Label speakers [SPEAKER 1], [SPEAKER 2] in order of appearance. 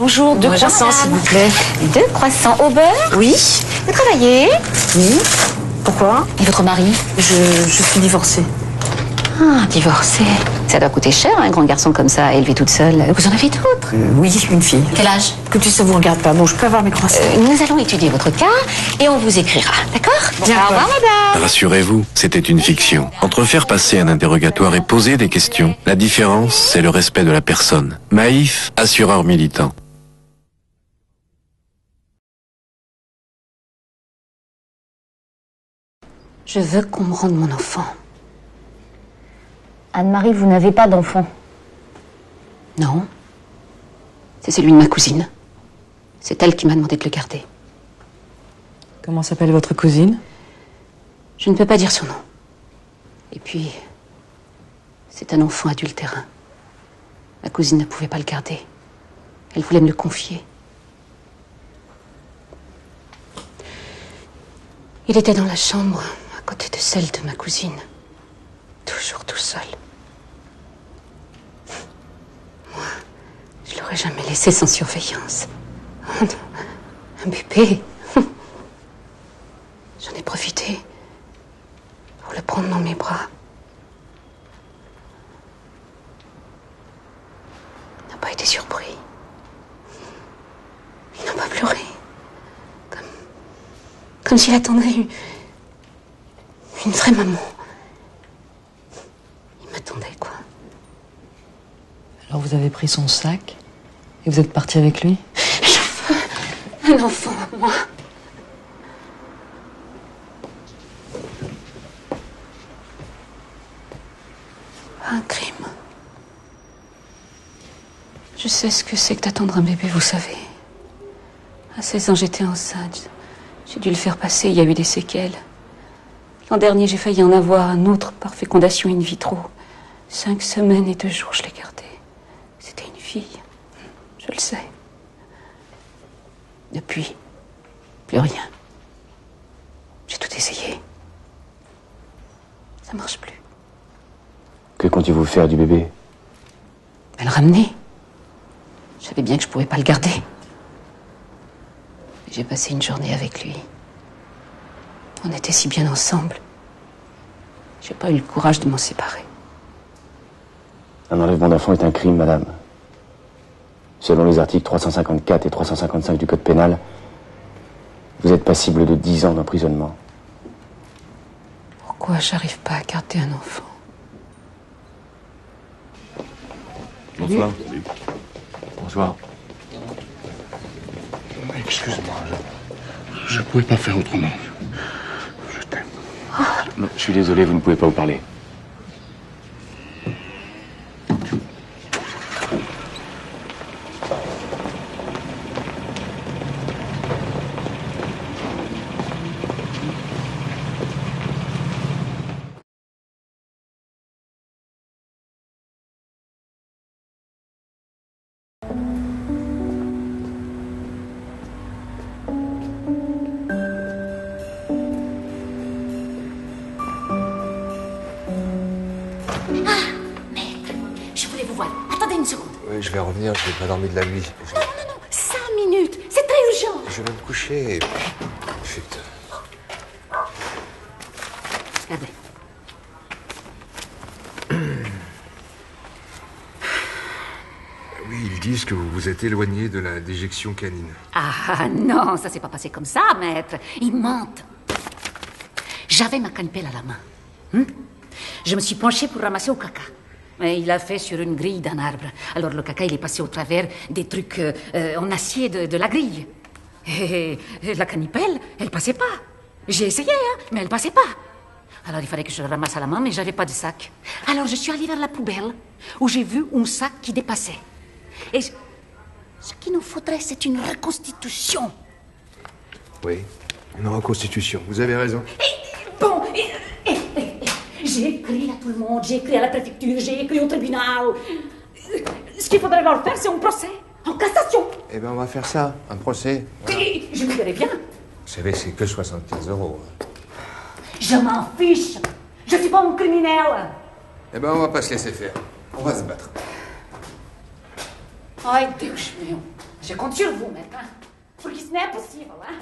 [SPEAKER 1] Bonjour, deux croissants s'il vous plaît.
[SPEAKER 2] 2 croissants au beurre?
[SPEAKER 1] Oui.
[SPEAKER 2] Vous travaillez?
[SPEAKER 1] Oui. Pourquoi?
[SPEAKER 2] Et votre mari?
[SPEAKER 1] Je suis divorcée.
[SPEAKER 2] Ah, divorcé. Ça doit coûter cher, un grand garçon comme ça, à élever toute seule. Vous en avez d'autres?
[SPEAKER 1] Oui, une fille.
[SPEAKER 2] Quel âge?
[SPEAKER 1] Que ça vous regarde pas. Bon, je peux avoir mes croissants.
[SPEAKER 2] Nous allons étudier votre cas et on vous écrira, d'accord?
[SPEAKER 1] Bien,
[SPEAKER 2] au revoir, madame.
[SPEAKER 3] Rassurez-vous, c'était une fiction. Entre faire passer un interrogatoire et poser des questions, la différence, c'est le respect de la personne. Maïf, assureur militant.
[SPEAKER 2] Je veux qu'on me rende mon enfant.
[SPEAKER 4] Anne-Marie, vous n'avez pas d'enfant.
[SPEAKER 2] Non. C'est celui de ma cousine. C'est elle qui m'a demandé de le garder.
[SPEAKER 5] Comment s'appelle votre cousine?
[SPEAKER 2] Je ne peux pas dire son nom. Et puis, c'est un enfant adultérin. Ma cousine ne pouvait pas le garder. Elle voulait me le confier. Il était dans la chambre, à côté de celle de ma cousine. Toujours tout seul. Moi, je l'aurais jamais laissé sans surveillance. Oh non, un bébé. J'en ai profité pour le prendre dans mes bras. Il n'a pas été surpris. Il n'a pas pleuré. Comme s'il attendait une vraie maman. Il m'attendait, quoi.
[SPEAKER 5] Alors vous avez pris son sac et vous êtes parti avec lui?
[SPEAKER 2] Je veux un enfant, moi. Un crime. Je sais ce que c'est que d'attendre un bébé, vous savez. À 16 ans, j'étais enceinte. J'ai dû le faire passer, il y a eu des séquelles. L'an dernier, j'ai failli en avoir un autre par fécondation in vitro. 5 semaines et 2 jours, je l'ai gardé. C'était une fille. Je le sais. Depuis, plus rien. J'ai tout essayé. Ça marche plus.
[SPEAKER 6] Que comptez-vous faire du bébé?
[SPEAKER 2] Le ramener. Je savais bien que je pouvais pas le garder. J'ai passé une journée avec lui. On était si bien ensemble. J'ai pas eu le courage de m'en séparer.
[SPEAKER 6] Un enlèvement d'enfant est un crime, madame. Selon les articles 354 et 355 du Code pénal, vous êtes passible de 10 ans d'emprisonnement.
[SPEAKER 2] Pourquoi j'arrive pas à garder un enfant?
[SPEAKER 6] Bonsoir. Bonsoir.
[SPEAKER 7] Excuse-moi, je ne pouvais pas faire autrement. Je t'aime.
[SPEAKER 6] Non, je suis désolé, vous ne pouvez pas vous parler.
[SPEAKER 2] Je voulais vous voir. Attendez une seconde.
[SPEAKER 8] Oui, je vais revenir, je n'ai pas dormi de la nuit.
[SPEAKER 2] Non, 5 minutes. C'est très urgent.
[SPEAKER 8] Je vais me coucher et... Chut.
[SPEAKER 2] Regardez.
[SPEAKER 8] Oui, ils disent que vous vous êtes éloigné de la déjection canine.
[SPEAKER 2] Ah non, ça s'est pas passé comme ça, maître. Ils mentent. J'avais ma canipelle à la main. Je me suis penchée pour ramasser au caca. Mais il a fait sur une grille d'un arbre. Alors le caca, il est passé au travers des trucs en acier de la grille. Et la canipelle, elle passait pas. J'ai essayé, mais elle passait pas. Alors il fallait que je le ramasse à la main, mais j'avais pas de sac. Alors je suis allée vers la poubelle, où j'ai vu un sac qui dépassait. Et ce qu'il nous faudrait, c'est une reconstitution.
[SPEAKER 8] Oui, une reconstitution. Vous avez raison.
[SPEAKER 2] J'ai écrit à tout le monde, j'ai écrit à la préfecture, j'ai écrit au tribunal. Ce qu'il faudrait leur faire, c'est un procès, en cassation.
[SPEAKER 8] Eh bien, on va faire ça, un procès. Voilà.
[SPEAKER 2] Et je me verrai bien.
[SPEAKER 8] Vous savez, c'est que 75 €.
[SPEAKER 2] Je m'en fiche. Je suis pas un criminel.
[SPEAKER 8] Eh ben, on va pas se laisser faire. On va se battre.
[SPEAKER 2] Ai, Deus meu. Je compte sur vous, maître. Pour que ce n'est possible, hein.